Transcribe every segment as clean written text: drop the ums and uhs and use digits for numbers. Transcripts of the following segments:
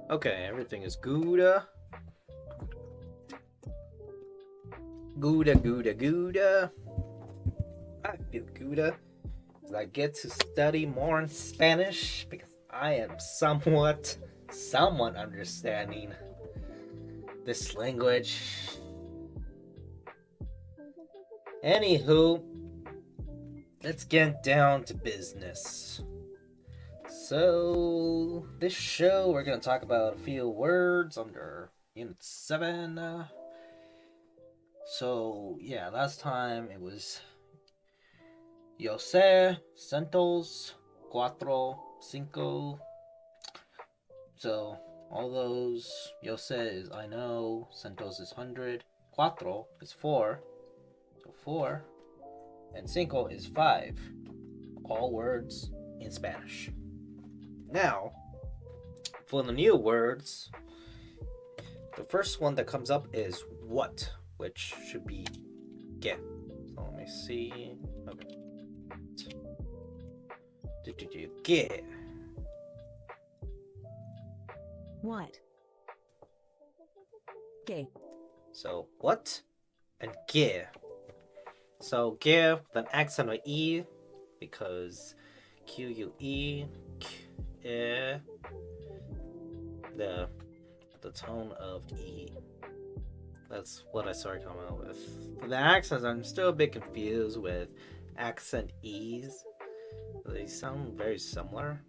Okay, everything is Gouda. Gouda, Gouda, Gouda. I feel Gouda. I get to study more in Spanish because I am somewhat understanding this language. Anywho, let's get down to business. So, this show we're going to talk about a few words under Unit 7. So, yeah, last time it was yo sé, centos, cuatro, cinco. So, all those, yo sé is I know, centos is 100, cuatro is 4, so 4, and cinco is 5. All words in Spanish. Now, for the new words, the first one that comes up is what, which should be que. So let me see. Okay. Que. What? Que. So what and que. So que with an accent of e because Q-U-E, the tone of E. That's what I started coming out with. The accents, I'm still a bit confused with accent E's. They sound very similar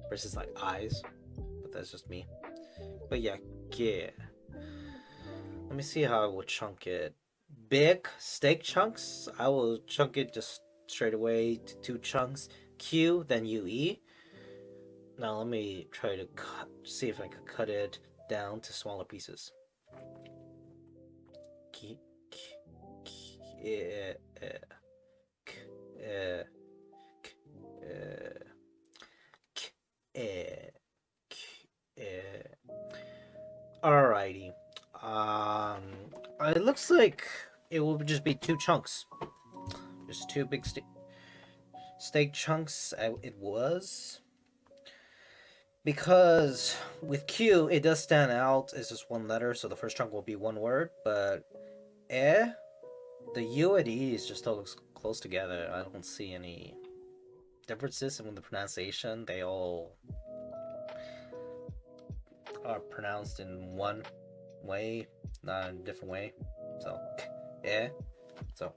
versus like I's, but that's just me. But yeah, yeah. Let me see how I will chunk it. Big steak chunks, I will chunk it just straight away to 2 chunks. Q, then UE. Now let me try to see if I can cut it down to smaller pieces. Alrighty. It looks like it will just be 2 chunks. Just 2 big steak chunks. It was. Because with Q, it does stand out. It's just 1 letter, so the first chunk will be 1 word. But the U and E is just so close together. I don't see any differences in the pronunciation. They all are pronounced in one way, not in a different way. So, so,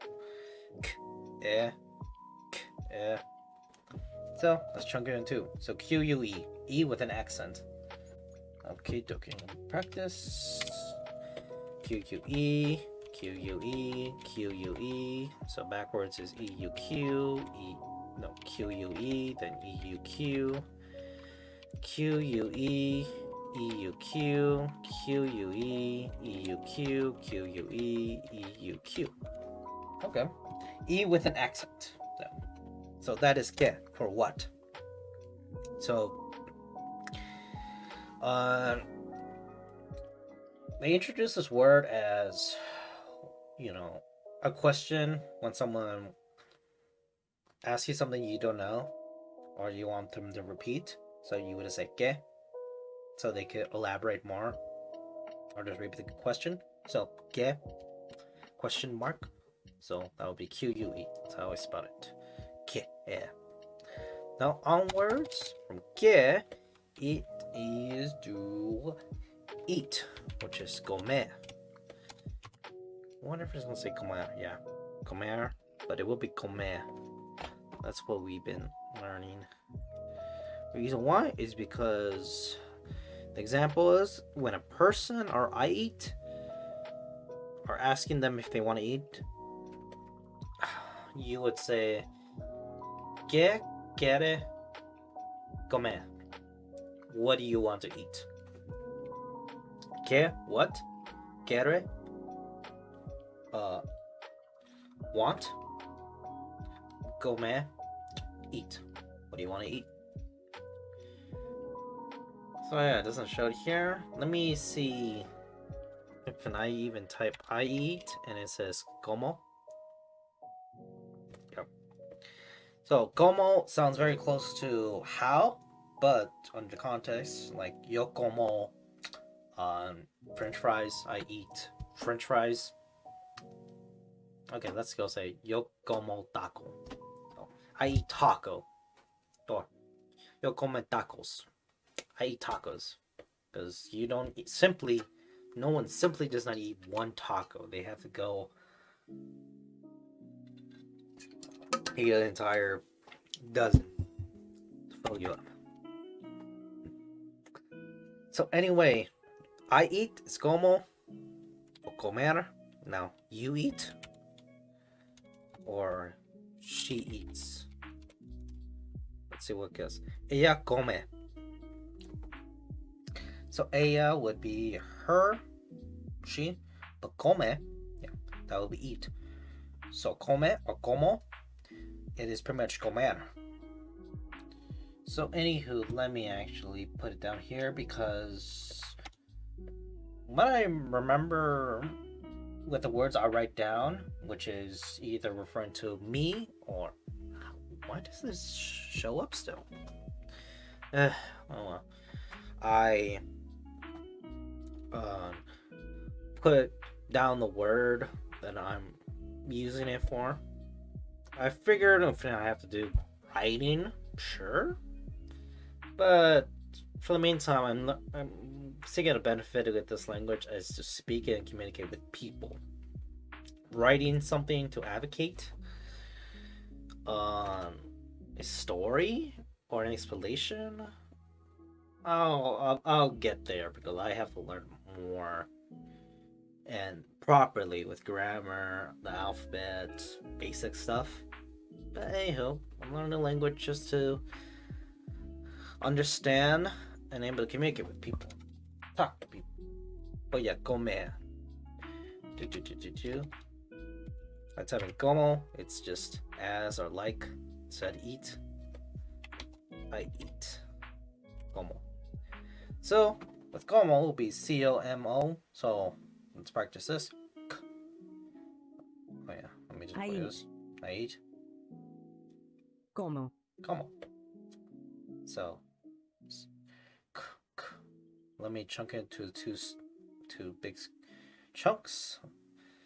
So, let's chunk it in 2. So, Q-U-E. E with an accent. Okay, dokie. Practice. Q-U-E. Q-U-E. Q-U-E. So, backwards is E-U-Q. Q-U-E, then E-U-Q. Q-U-E. E-U-Q. Q-U-E. E-U-Q. Q-U-E. E-U-Q. Okay. E with an accent. So that is que for what. So, they introduce this word as, a question when someone asks you something you don't know or you want them to repeat. So you would say que, so they could elaborate more or just repeat the question. So que, question mark. So that would be Q-U-E. That's how I spell it. Que. Now onwards from que, it is to eat, which is comer. I wonder if it's gonna say comer. Yeah, comer, but it will be comer. That's what we've been learning. The reason why is because the example is when a person or I eat or asking them if they want to eat, you would say ¿Qué quiere comer? What do you want to eat? ¿Qué? What? ¿Quiere? Want? Comer? Eat. What do you want to eat? So yeah, it doesn't show it here. Let me see if I even type I eat and it says como. Yep. So como sounds very close to how, But under context, like yo como French fries. I eat French fries. Okay, let's go say yo como taco. Oh, I eat taco. Or yo come tacos. I eat tacos because you don't eat, simply. No one simply does not eat one taco. They have to go eat an entire dozen to fill you up. So anyway, I eat es como o comer. Now you eat or she eats. Let's see what goes. Ella come. So ella would be her, she, but come, yeah, that would be eat. So come or como, it is pretty much comer. So anywho, let me actually put it down here because what I remember with the words I write down, which is either referring to me or why does this show up still? Oh well. I uh, put down the word that I'm using it for. I figured if I have to do writing, sure, but for the meantime, I'm seeing a benefit with this language is to speak it and communicate with people. Writing something to advocate a story or an explanation, I'll get there because I have to learn more and properly with grammar, the alphabet, basic stuff. But anyhow, I'm learning the language just to understand and able to communicate with people, talk to people. But yeah, comer. That's having como. It's just as or like. Said eat. I eat. Como. So with como will be COMO. So let's practice this. Oh yeah, let me just play this. I eat. Como. Como. So let me chunk it into two big chunks.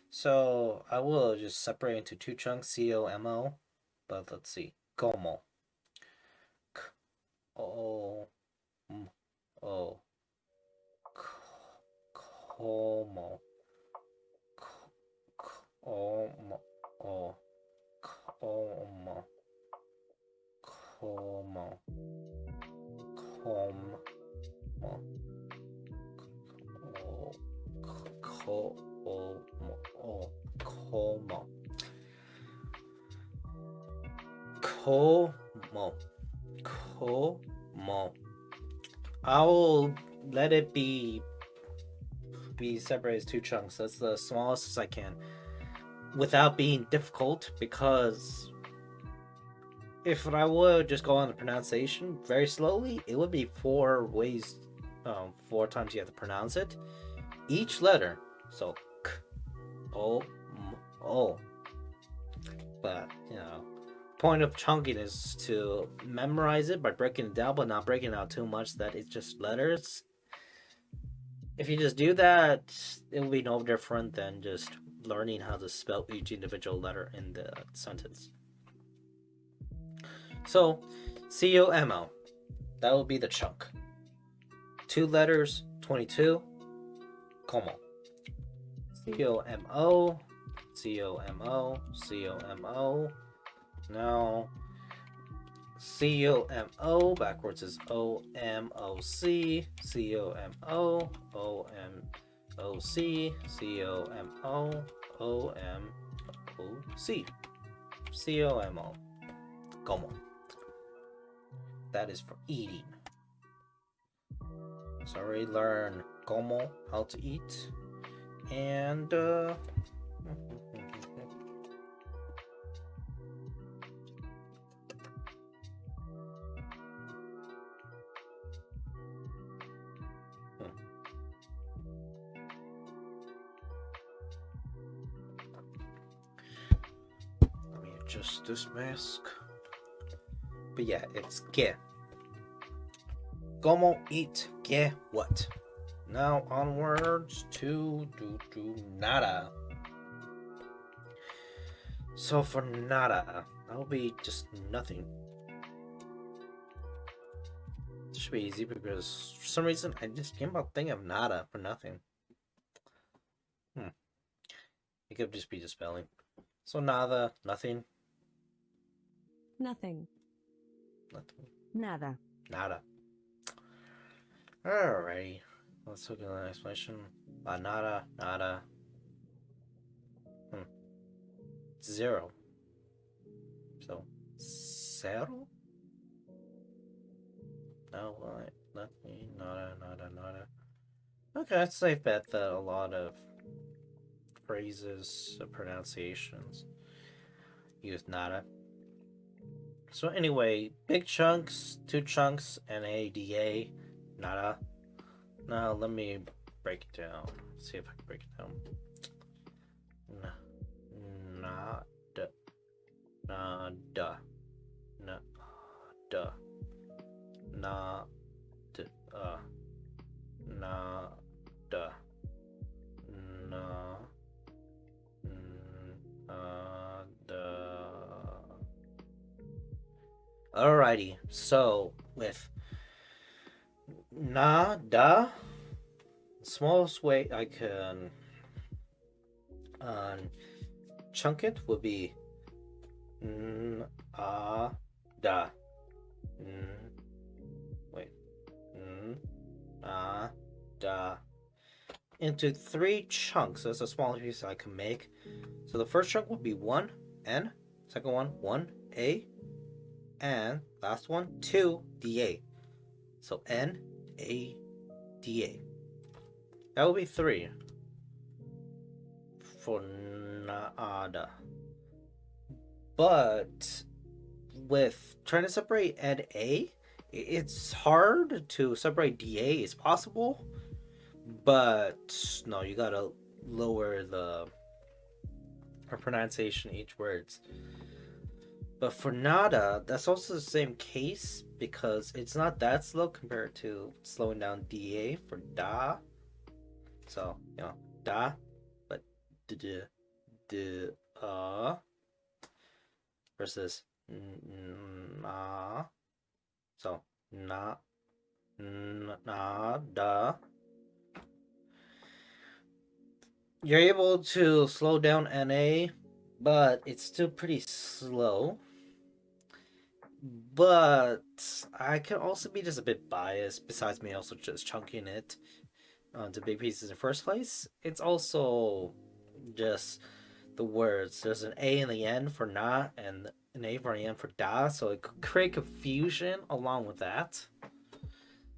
So I will just separate into two chunks, COMO. But let's see. Como. O. O. Como. Como. O. Como. Como. Como. Como. Como. Como. I will let it be separated as two chunks. That's the smallest as I can, without being difficult. Because if I would just go on the pronunciation very slowly, it would be 4 ways, 4 times you have to pronounce it. Each letter. So k, o, m, o. But point of chunking is to memorize it by breaking it down, but not breaking it out too much that it's just letters. If you just do that, it will be no different than just learning how to spell each individual letter in the sentence. So, COMO, that will be the chunk. 2 letters, 22, como. COMO, COMO, COMO. Now, COMO backwards is OMOC, COMO, OMOC, COMO, OMOC, COMO, como. That is for eating. So I already learned como, how to eat, and let me adjust this mask. But yeah, it's que Como eat, get what? Now onwards to do nada. So for nada, that'll be just nothing. This should be easy because for some reason I just came about thinking of nada for nothing. It could just be the spelling. So nada, nothing, Nothing. nothing, Nada. nada. Alrighty. Let's look at the explanation. Nada, nada. Zero. So, zero? No, what? Nothing, nada, nada, nada. Okay, it's a safe bet that a lot of phrases, pronunciations use nada. So anyway, big chunks, 2 chunks, NADA, nada. Now let me break it down. See if I can break it down. Nada, nada, nada, nada, nada, nada. Alrighty, so with nada, the smallest way I can chunk it would be da. Da. Into 3 chunks. That's the smallest piece I can make. So the first chunk would be 1 N, second one 1 A, and last one 2 DA. So N A D A. That would be 3 for nada. But with trying to separate NA, it's hard to separate DA. It's possible, but no, you gotta lower the pronunciation each words. But for nada, that's also the same case because it's not that slow compared to slowing down DA for da. So, da, but versus na. So, da. You're able to slow down NA, but it's still pretty slow. But I can also be just a bit biased, besides me also just chunking it to big pieces in the first place. It's also just the words. There's an A in the end for na and an A for the end for da, so it could create confusion along with that.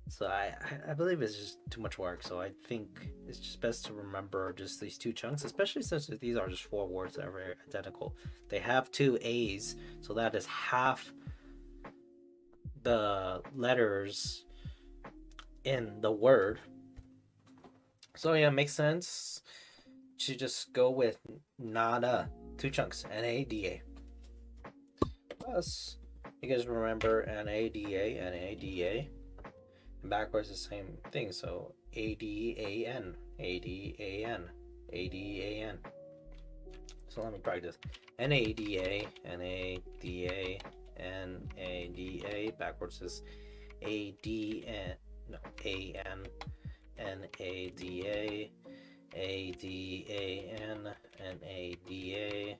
So I believe it's just too much work. So I think it's just best to remember just these 2 chunks, especially since these are just 4 words that are very identical. They have 2 A's, so that is half the letters in the word. So yeah, it makes sense to just go with nada, 2 chunks, NADA. Plus, you guys remember NADA, NADA. And backwards the same thing, so ADAN, ADAN, ADAN. So let me practice. NADA, NADA, NADA. Backwards is ADN, no, AN, NADA, ADAN, NADA,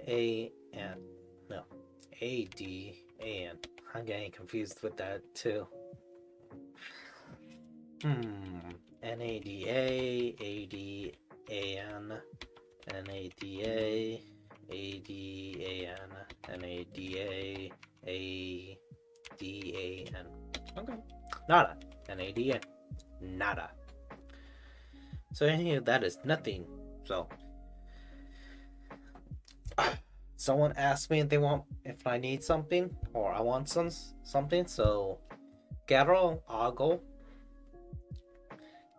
AN, no, ADAN. I'm getting confused with that too. NADA, ADAN, NADA, ADAN, NADA, ADAN. Okay. Nada. NADA. Nada. So any of that is nothing. So someone asks me if I need something or I want something. So quiero algo.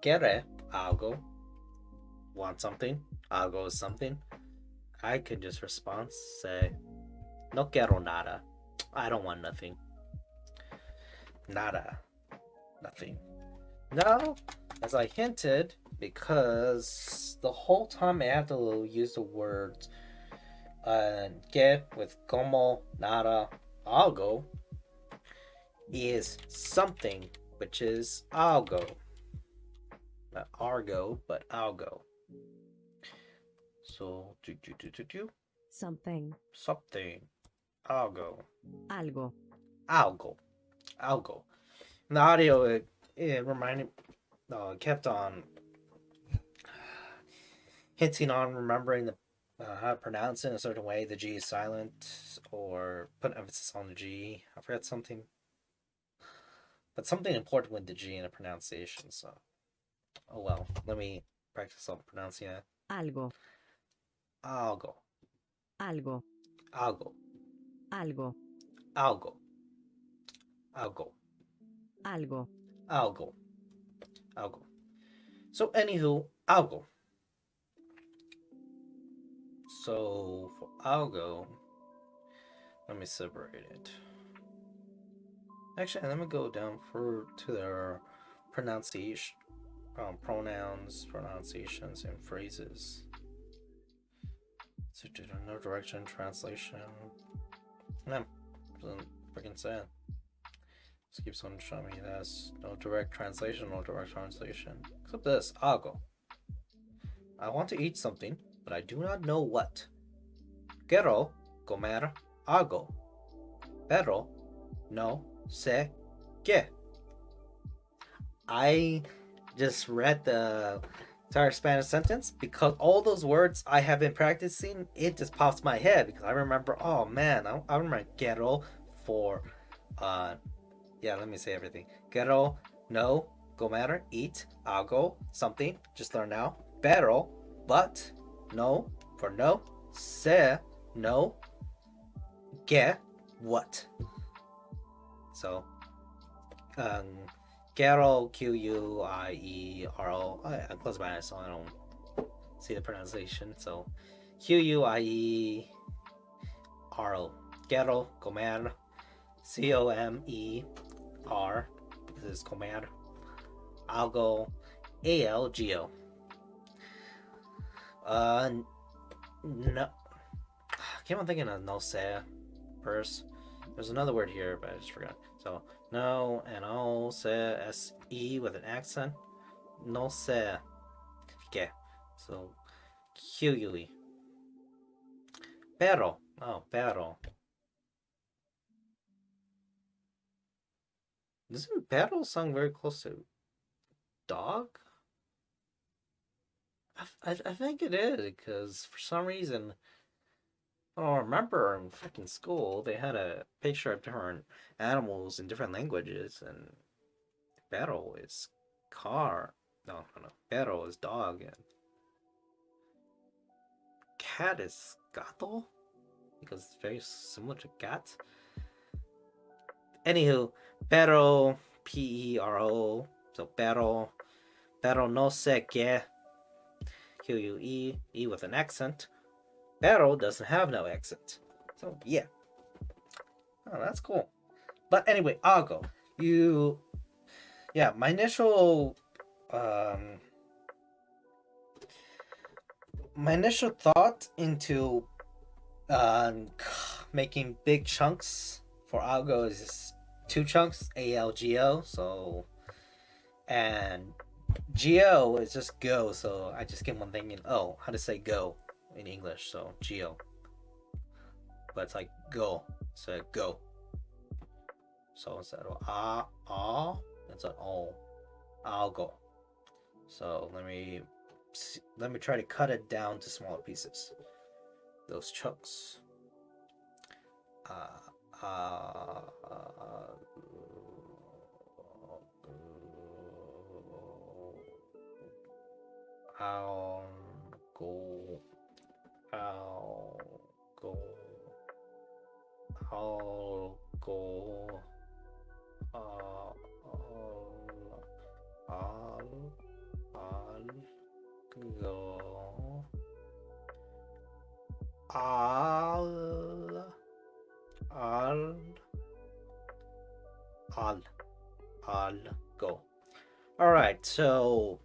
Quiere algo. Want something. Algo is something. I can just respond, say, no quiero nada. I don't want nothing. Nada. Nothing. Now, as I hinted, because the whole time I have to use the words que with como, nada, algo is something, which is algo. Not argo, but algo. So, Something. something, algo, Algo. algo, algo. In the audio, it reminded, kept on hinting on remembering how to pronounce it in a certain way. The G is silent, or put emphasis on the G. I forgot something, but something important with the G in a pronunciation. So, oh well. Let me practice on pronouncing it. Algo. Algo, Algo. algo, Algo. algo, algo, Algo. algo, algo. So, anywho, algo. So, for algo, let me separate it. Actually, let me go down to their pronunciation, pronouns, pronunciations, and phrases. So, no direction, translation. No, doesn't freaking say it. Just keeps on showing me this. No direct translation, no direct translation. Except this, algo. I want to eat something, but I do not know what. Quiero comer algo, pero no sé qué. I just read the entire Spanish sentence because all those words I have been practicing, it just pops in my head because I remember, oh man, I remember quiero for, yeah, let me say everything. Quiero, no, comer, eat, algo, something, just learn now. Pero, but, no, for no, sé, no, que, what. So, quiero, Quiero. I close my eyes so I don't see the pronunciation. So, Quiero. Quiero comer. Comer. This is comer. Algo. Algo. No. I keep on thinking of no sé first. There's another word here, but I just forgot. So, no and no sé, S-E with an accent. No sé qué. So, Q-U-E. Pero. Oh, pero. Doesn't pero sound very close to dog? I think it is, because for some reason, I don't remember in freaking school, they had a picture of different animals in different languages, and pero is car. No, no, no. Pero is dog, and cat is gato, because it's very similar to cat. Anywho, pero, P-E-R-O, so pero no sé qué, Q-U-E, E with an accent. Pero doesn't have no accent. So, yeah. Oh, that's cool. But anyway, algo. Yeah, my initial thought into making big chunks for algo is 2 chunks, ALGO. So, and GO is just go. So I just keep on thinking, oh, how to say go in English. So GO, but it's like go. So go. So instead of it's an oh, algo. So let me try to cut it down to smaller pieces. Those chunks. Algo, algo, algo, al, algo, al, al, al. algo. Alright, so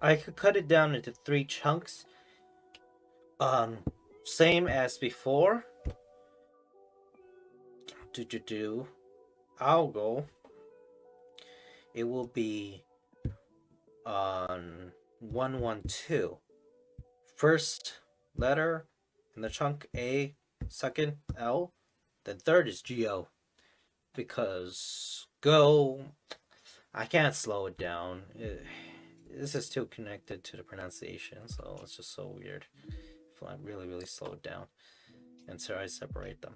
I could cut it down into three chunks. Um, Same as before. Do algo. It will be on 112. First letter in the chunk A, second L, then third is Go. Because go, I can't slow it down. This is too connected to the pronunciation, so it's just so weird. If I really, really slow it down. And so I separate them.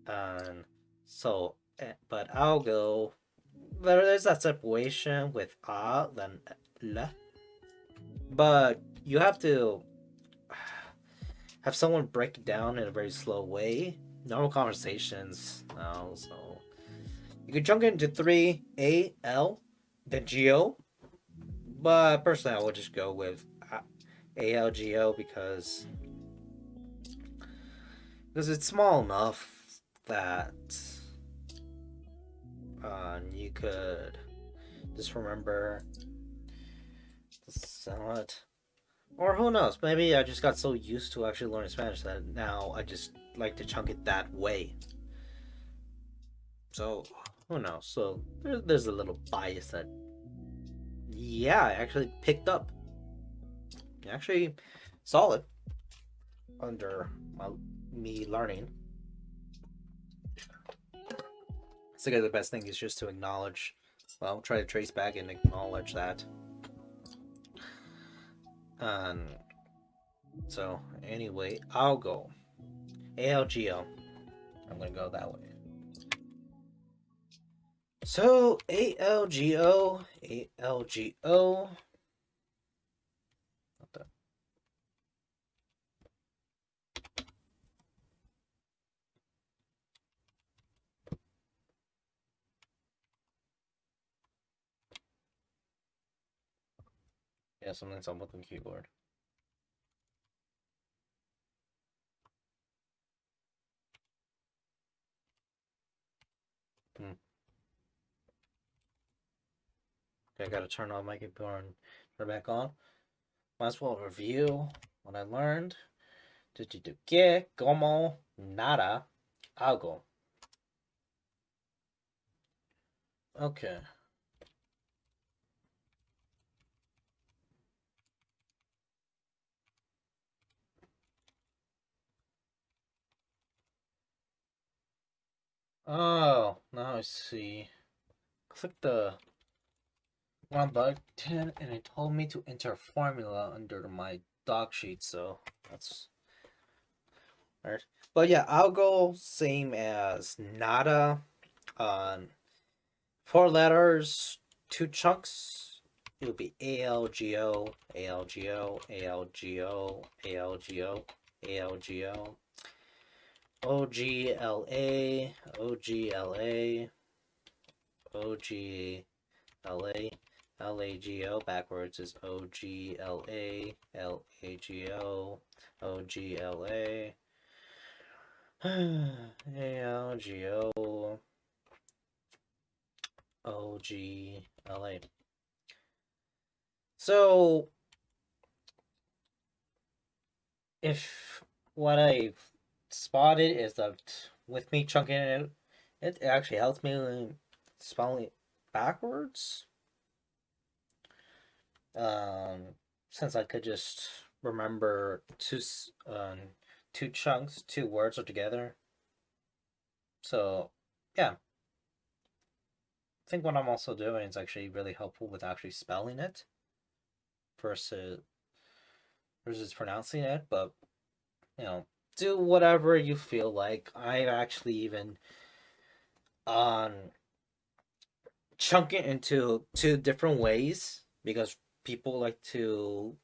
And so, but I'll go. There's that separation with a, then le. But you have to have someone break it down in a very slow way. Normal conversations, no, so you could chunk it into three: A, L, then G, O. But personally, I would just go with A, L, G, O because it's small enough that you could just remember somewhat. Or who knows? Maybe I just got so used to actually learning Spanish that now I just like to chunk it that way. So who knows? So there's a little bias that, yeah, I actually picked up. Actually, solid under me learning. So I guess the best thing is just to acknowledge. Well, try to trace back and acknowledge that. And so anyway, I'll go ALGO. I'm gonna go that way. So ALGO, ALGO. What the? Yeah, something's up with the keyboard. Hmm. Okay, I gotta turn on my keyboard and turn it back on. Might as well review what I learned. Que, como, nada, algo. Okay. Oh, now I see. Click the one button and it told me to enter a formula under my doc sheet, so that's right. But yeah, I'll go same as nada. On four letters, two chunks. It'll be ALGO, ALGO, ALGO, ALGO, ALGO, OGLA, OGLA, OGLA, LAGO. Backwards is OGLA, LAGO, OGLA, ALGO, OGLA. So, if what I've spotted is that with me chunking it, it actually helps me spelling it backwards. Um, since I could just remember two chunks, two words are together. So, yeah, I think what I'm also doing is actually really helpful with actually spelling it versus pronouncing it. But you know, do whatever you feel like. I actually even um chunk it into two different ways because people like to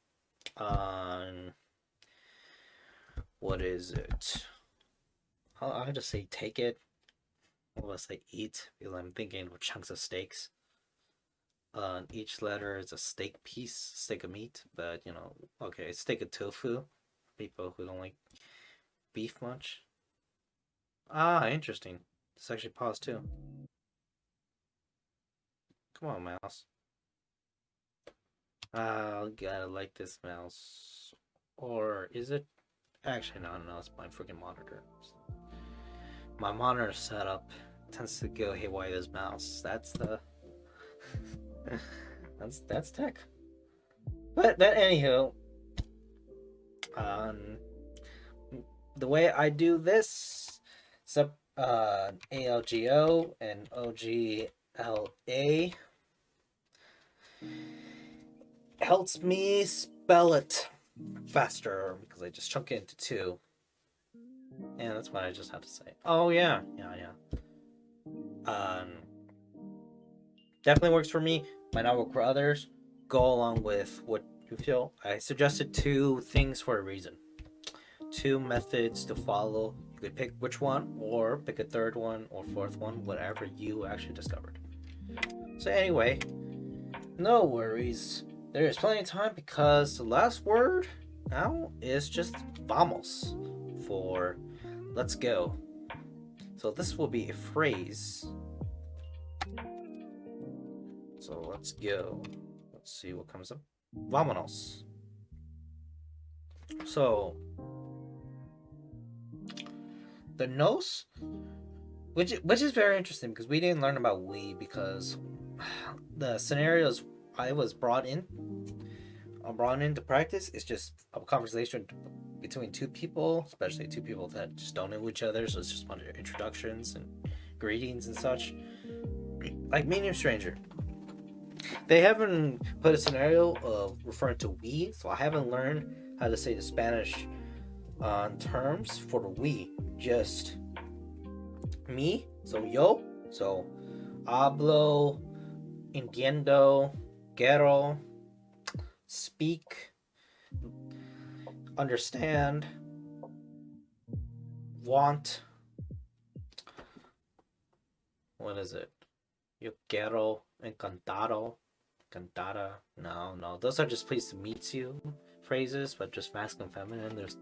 what is it? I'll just say take it. Let's say eat because I'm thinking of chunks of steaks. Each letter is a steak piece, steak of meat, but you know, okay, steak of tofu. People who don't like beef much. Ah, interesting. It's actually pause too. Come on, mouse. Oh, gotta like this mouse. Or is it? Actually, no, it's my freaking monitor. My monitor setup tends to go haywire this mouse. That's the that's tech. But anywho, um, the way I do this, ALGO and OGLA helps me spell it faster because I just chunk it into two. And that's what I just have to say. Oh yeah. Definitely works for me. Might not work for others. Go along with what you feel. I suggested two things for a reason. Two methods to follow. You could pick which one, or pick a third one or fourth one, whatever you actually discovered. So anyway, no worries. There is plenty of time because the last word now is just vamos for let's go. So this will be a phrase. So let's go. Let's see what comes up. Vámonos. So the nos, which is very interesting because we didn't learn about we because the scenarios I was brought into practice is just a conversation between two people, especially two people that just don't know each other. So it's just a bunch of introductions and greetings and such, like meeting a stranger. They haven't put a scenario of referring to we, so I haven't learned how to say the Spanish terms for the we. Just me, so yo, so hablo, entiendo, quiero, speak, understand, want. What is it? Yo quiero, encantado, encantada. No, those are just pleased to meet you phrases, but just masculine, feminine. There's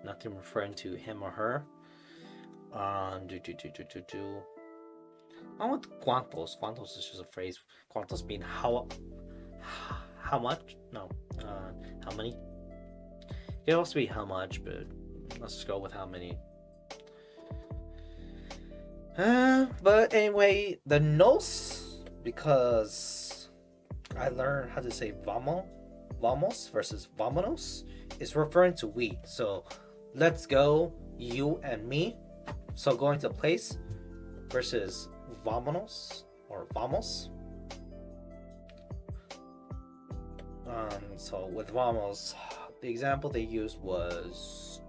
nothing referring to him or her. Do. I want cuantos. Cuantos is just a phrase. Cuantos being how much? No, how many? It could also be how much, but let's just go with how many. But anyway, the nos, because I learned how to say vamos versus vámonos, is referring to we. So let's go, you and me. So going to a place versus vámonos or vamos. So with vamos, the example they used was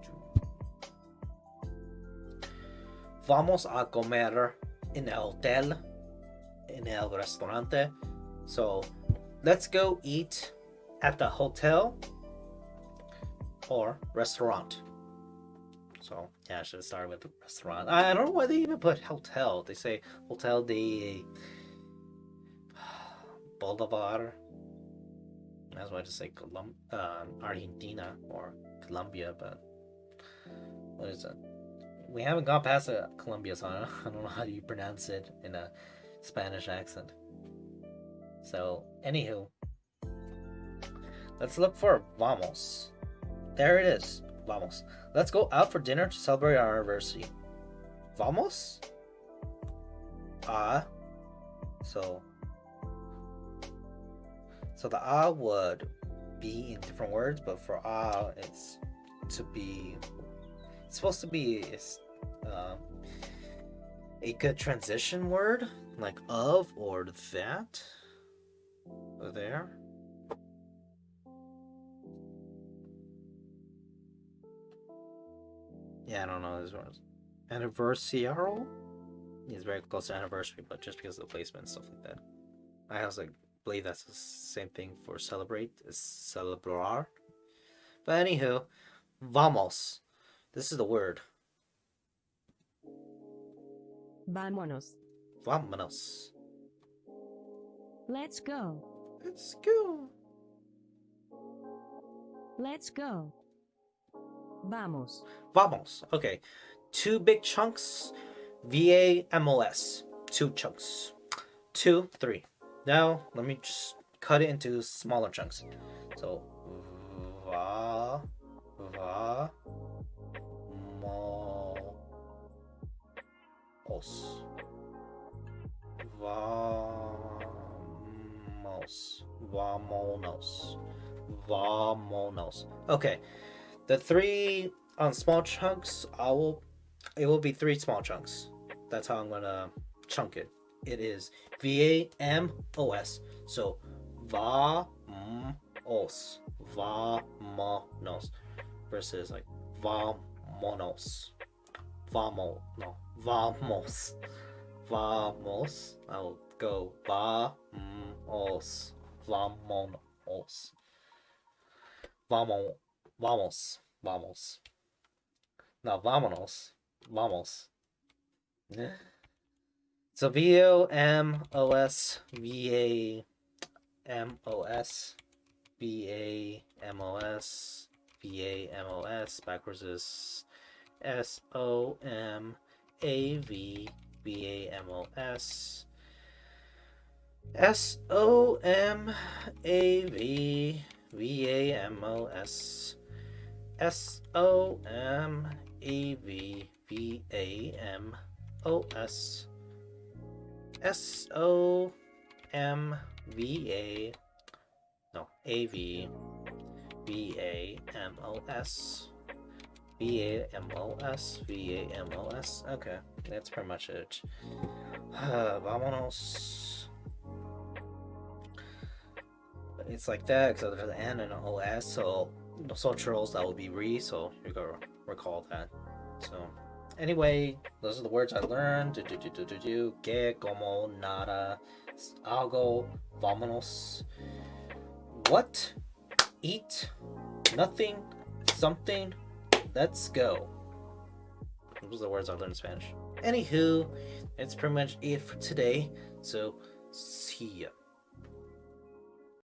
vamos a comer en el hotel, en el restaurante. So let's go eat at the hotel or restaurant. So yeah, I should have started with the restaurant. I don't know why they even put hotel. They say Hotel de Bolivar. That's why I just say Argentina or Colombia, but what is it? We haven't gone past Colombia, so I don't know how you pronounce it in a Spanish accent. So, anywho, let's look for vamos. There it is, vamos. Let's go out for dinner to celebrate our anniversary. Vamos? So the would be in different words, but for it's supposed to be a good transition word, like of or that or there. Yeah, I don't know these words. Anniversarial is very close to anniversary, but just because of the placement and stuff like that. I also believe that's the same thing for celebrate is celebrar. But anywho, vamos. This is the word. Vámonos. Vámonos. Let's go. Let's go. Let's go. Vamos. Vamos. Okay. Two big chunks. VAMOS. Two chunks. 2, 3. Now, let me just cut it into smaller chunks. So, va, va, mo, os. Vamos. Vamonos. Vamonos. Okay. The three on small chunks, it will be three small chunks. That's how I'm gonna chunk it. It is VAMOS. So vamos. Vamonos. Versus like vamonos. Vamos. Vamos. I'll go vamos. Vamonos. Vamos. Vamos. Vamos. No, vámonos. Vamos. So VOMOS. VAMOS. VAMOS. VAMOS. Backwards is SOMAV. VAMOS. SOMAV. VAMOS. SOMAV. VAMOS. SOMVA. No, AV. VAMOS. VAMOS. VAMOS. Okay, that's pretty much it. Vámonos. It's like that because there's an N and an OS, so nosotros, that would be re, so you're gonna recall that. So, anyway, those are the words I learned. Que, como, nada, algo, vámonos. What? Eat? Nothing? Something? Let's go. Those are the words I learned in Spanish. Anywho, it's pretty much it for today. So, see ya.